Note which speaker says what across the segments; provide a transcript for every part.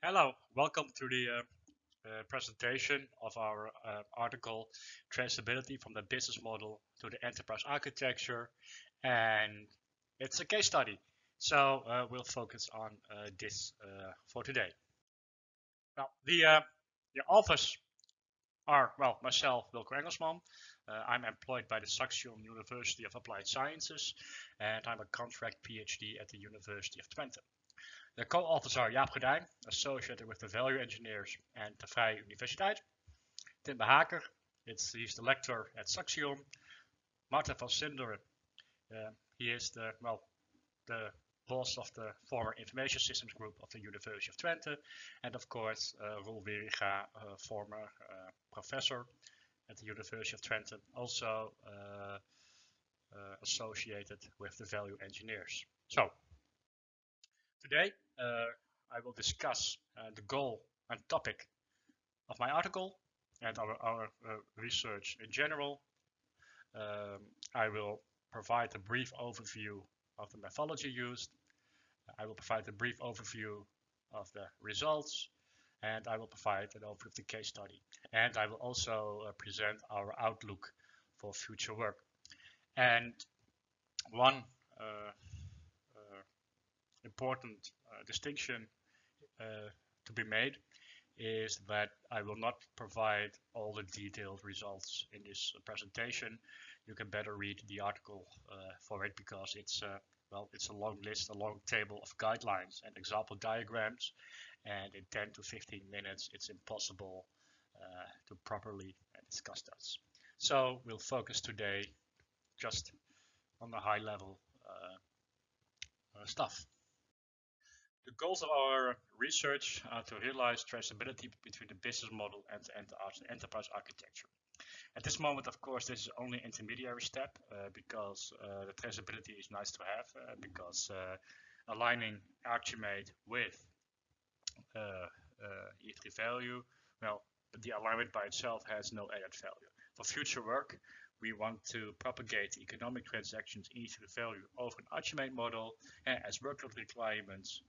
Speaker 1: Hello, welcome to the presentation of our article Traceability from the Business Model to the Enterprise Architecture, and it's a case study. So we'll focus on this for today. Now, the authors are, well, myself, Wilco Engelsman. I'm employed by the Saxion University of Applied Sciences, and I'm a contract PhD at the University of Twente. The co-authors are Jaap Gordijn, associated with the Value Engineers and de Vrije Universiteit. Tim de Haker, he's the lecturer at Saxion. Martin van Sinderen, he is the boss of the former Information Systems Group of the University of Twente. And of course, Roel Wieringa, former professor at the University of Twente, also associated with the Value Engineers. So, today, I will discuss the goal and topic of my article and our research in general. I will provide a brief overview of the methodology used. I will provide a brief overview of the results, and I will provide an overview of the case study. And I will also present our outlook for future work. And one important distinction to be made is that I will not provide all the detailed results in this presentation. You can better read the article for it, because it's a long list, a long table of guidelines and example diagrams, and in 10 to 15 minutes it's impossible to properly discuss those. So we'll focus today just on the high level stuff. The goals of our research are to realize traceability between the business model and the enterprise architecture. At this moment, of course, this is only an intermediary step because the traceability is nice to have, because aligning Archimate with E3 value, well, the alignment by itself has no added value. For future work, we want to propagate economic transactions E3 value over an Archimate model as workload requirements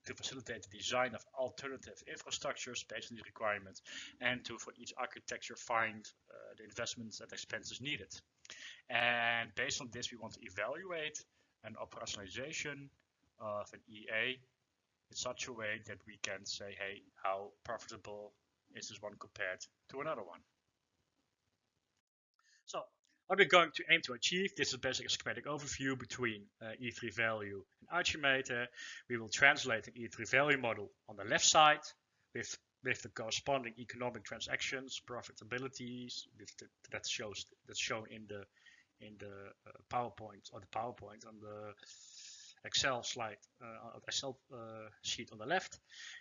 Speaker 1: to facilitate the design of alternative infrastructures based on these requirements, and to, for each architecture, find the investments and expenses needed. And based on this, we want to evaluate an operationalization of an EA in such a way that we can say, hey, how profitable is this one compared to another one? So what we're going to aim to achieve, this is basically a schematic overview between E3 value and Archimate. We will translate an E3 value model on the left side with the corresponding economic transactions, profitabilities, that's shown in the PowerPoint, or the PowerPoint on the Excel slide, Excel sheet on the left,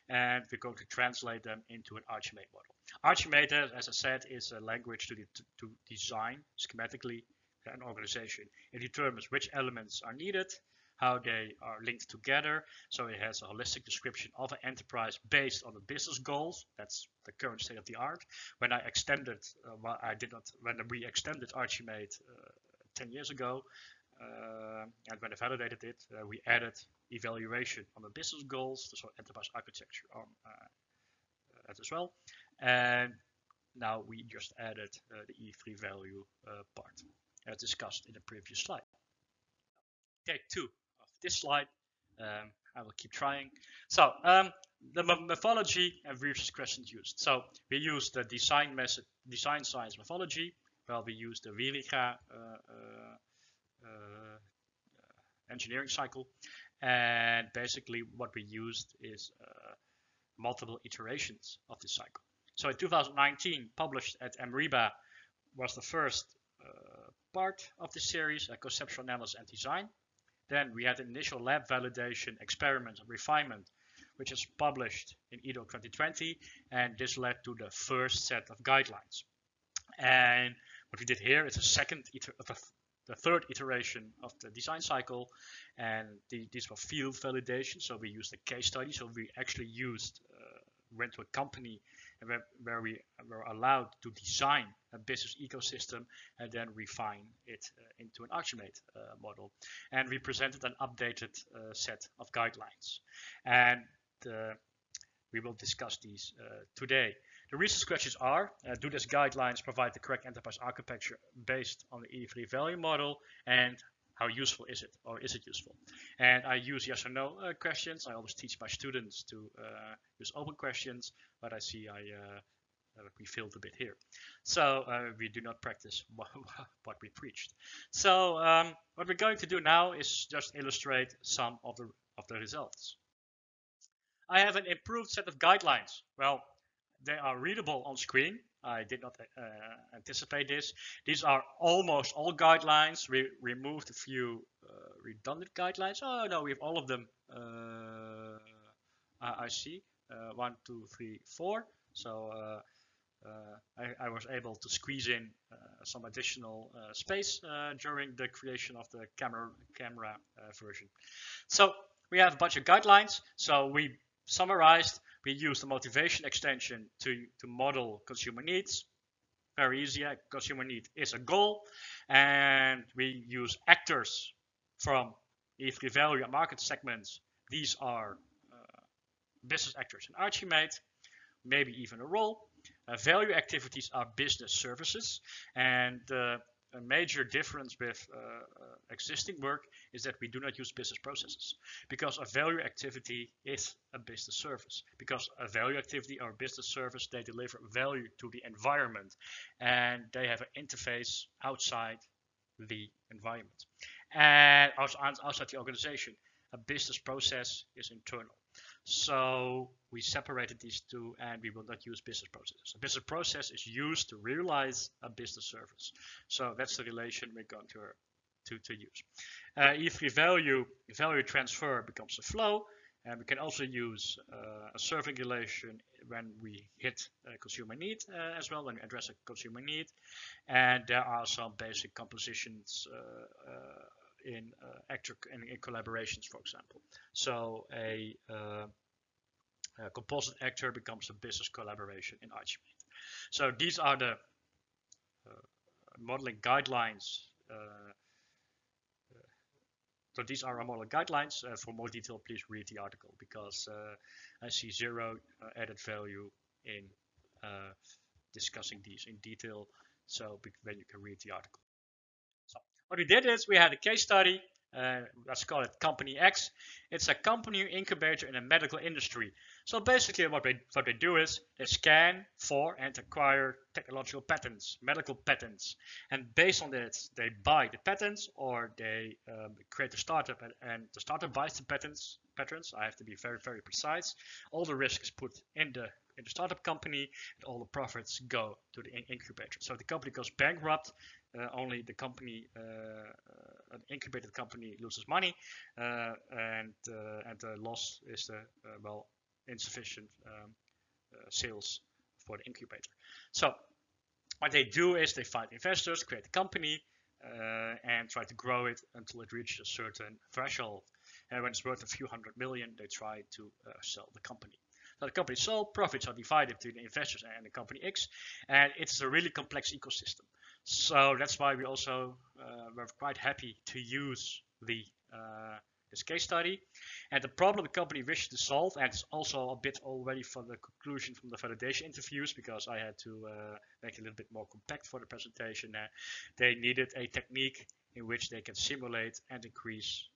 Speaker 1: and we're going to translate them into an Archimate model. Archimate, as I said, is a language to design schematically an organization. It determines which elements are needed, how they are linked together. So it has a holistic description of an enterprise based on the business goals. That's the current state of the art. When we extended Archimate 10 years ago, and when I validated it, we added evaluation on the business goals, so enterprise architecture on that as well. And now we just added the E3 value part, as discussed in the previous slide. Take 2 of this slide. I will keep trying. So the methodology and research questions used. So we use the design science methodology. Well, we use the Wieringa engineering cycle, and basically what we used is multiple iterations of this cycle. So in 2019, published at MRIBA, was the first part of this series, conceptual analysis and design. Then we had initial lab validation, experiment, and refinement, which is published in EDO 2020, and this led to the first set of guidelines. And what we did here is the third iteration of the design cycle, and these were field validation. So we used a case study. So we actually went to a company where we were allowed to design a business ecosystem and then refine it into an Archimate model. And we presented an updated set of guidelines. And we will discuss these today. The research questions are, do these guidelines provide the correct enterprise architecture based on the E3 value model, and how useful is it, or is it useful? And I use yes or no questions. I always teach my students to use open questions, but I see we failed a bit here. So we do not practice what we preached. So what we're going to do now is just illustrate some of the results. I have an improved set of guidelines. Well, they are readable on screen. I did not anticipate this. These are almost all guidelines. We removed a few redundant guidelines. Oh no, we have all of them. I see. 1, 2, 3, 4. So I was able to squeeze in some additional space during the creation of the camera version. So we have a bunch of guidelines. So we summarized. We used the motivation extension to model consumer needs. Very easy. Consumer need is a goal, and we use actors from E3 value and market segments. These are business actors in Archimate, maybe even a role. Value activities are business services, and a major difference with existing work is that we do not use business processes, because a value activity is a business service. Because a value activity or business service, they deliver value to the environment, and they have an interface outside the environment and outside the organization. A business process is internal. So we separated these two, and we will not use business processes. A business process is used to realize a business service. So that's the relation we're going to use. E3 value transfer becomes a flow, and we can also use a serving relation when we hit a consumer need as well, when we address a consumer need. And there are some basic compositions in collaborations, for example. So a composite actor becomes a business collaboration in Archimate. So these are the modeling guidelines. So these are our modeling guidelines. For more detail, please read the article, because I see zero added value in discussing these in detail. So then you can read the article. So what we did is we had a case study. Let's call it Company X. It's a company incubator in the medical industry. So basically what they do is they scan for and acquire technological patents, medical patents. And based on that, they buy the patents, or they create a startup, and the startup buys the patents. I have to be very, very precise. All the risk is put in the startup company, and all the profits go to the incubator. So if the company goes bankrupt, only the company, an incubated company, loses money, and the loss is the insufficient sales for the incubator. So what they do is they find investors, create a company, and try to grow it until it reaches a certain threshold. And when it's worth a few $100 million, they try to sell the company. So the company sold, profits are divided between the investors and the company X, and it's a really complex ecosystem. So that's why we also were quite happy to use this case study. And the problem the company wishes to solve, and it's also a bit already for the conclusion from the validation interviews, because I had to make it a little bit more compact for the presentation. They needed a technique in which they can simulate and increase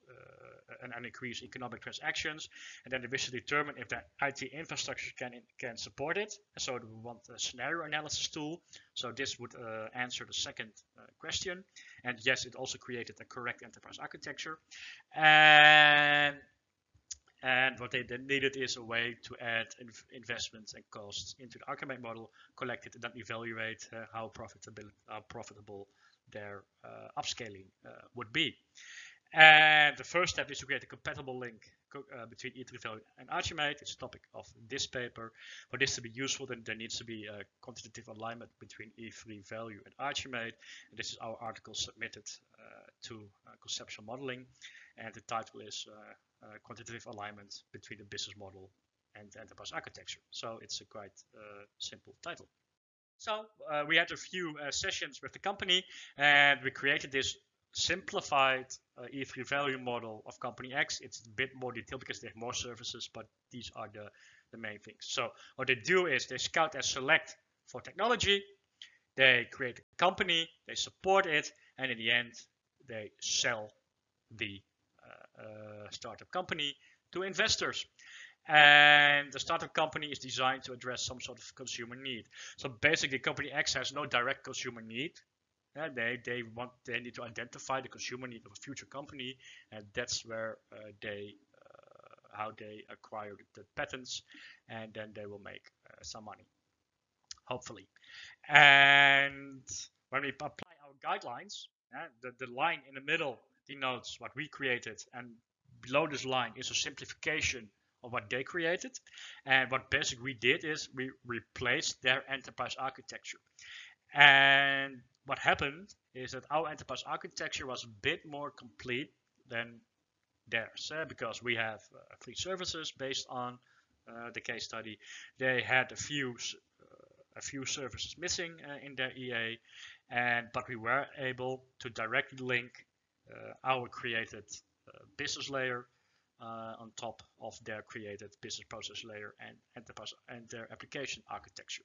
Speaker 1: economic transactions, and then they wish to determine if the IT infrastructure can support it. So we want a scenario analysis tool. So this would answer the second question. And yes, it also created a correct enterprise architecture. And what they then needed is a way to add investments and costs into the Archimate model, collect it, and then evaluate how profitable their upscaling would be. And the first step is to create a compatible link between E3 value and Archimate. It's the topic of this paper. For this to be useful, then there needs to be a quantitative alignment between E3 value and Archimate. And this is our article submitted to conceptual modeling, and the title is quantitative alignment between the business model and the enterprise architecture. So it's a quite simple title. So we had a few sessions with the company, and we created this simplified E3 value model of company X. It's a bit more detailed because they have more services, but these are the the main things. So what they do is they scout and select for technology, they create a company, they support it, and in the end, they sell the startup company to investors. And the startup company is designed to address some sort of consumer need. So basically, company X has no direct consumer need. They need to identify the consumer need of a future company, and that's where how they acquire the patents, and then they will make some money, hopefully. And when we apply our guidelines, the line in the middle denotes what we created, and below this line is a simplification of what they created. And what basically we did is we replaced their enterprise architecture. And what happened is that our enterprise architecture was a bit more complete than theirs, because we have 3 services based on the case study. They had a few services missing in their EA, but we were able to directly link our created business layer on top of their created business process layer and enterprise and their application architecture.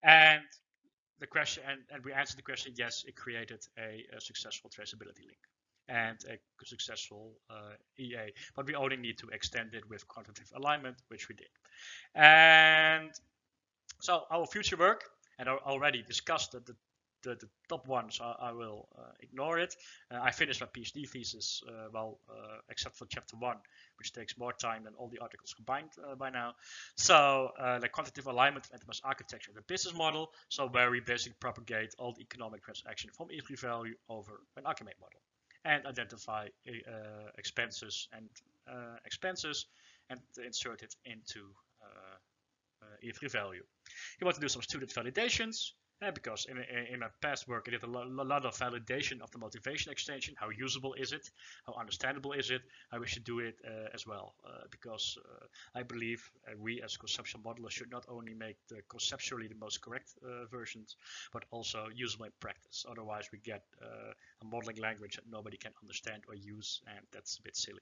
Speaker 1: And the question, and we answered the question, yes, it created a successful traceability link and a successful EA, but we only need to extend it with quantitative alignment, which we did. And so our future work, and I already discussed the top one, so I will ignore it. I finished my PhD thesis, except for chapter 1, which takes more time than all the articles combined by now. So the quantitative alignment of enterprise architecture, the business model, so where we basically propagate all the economic transaction from E3 value over an Archimate model, and identify expenses and insert it into E3 value. You want to do some student validations, because in my past work I did a lot of validation of the motivation extension. How usable is it? How understandable is it? How we should do it as well, because I believe we as conceptual modelers should not only make the conceptually the most correct versions, but also usable in practice. Otherwise we get a modeling language that nobody can understand or use, and that's a bit silly.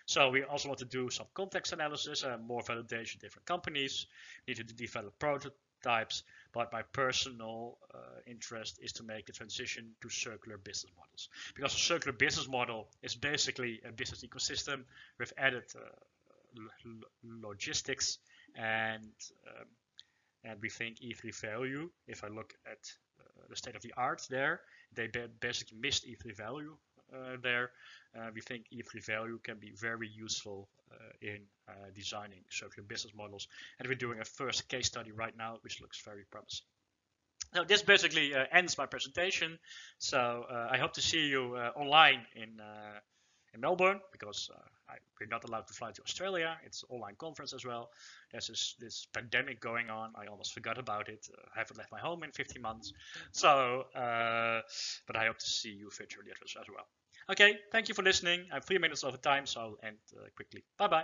Speaker 1: So we also want to do some context analysis, more validation, different companies, need to develop prototypes, but my personal interest is to make the transition to circular business models. Because a circular business model is basically a business ecosystem with added logistics, and we think E3 value, if I look at the state of the art there, they basically missed E3 value there. We think E3 value can be very useful in designing circular business models, and we're doing a first case study right now, which looks very promising. So this basically ends my presentation. So I hope to see you online in Melbourne, because we're not allowed to fly to Australia. It's an online conference as well. There's this pandemic going on. I almost forgot about it. I haven't left my home in 15 months. So, but I hope to see you virtually as well. Okay, thank you for listening. I have 3 minutes over time, so I'll end quickly. Bye-bye.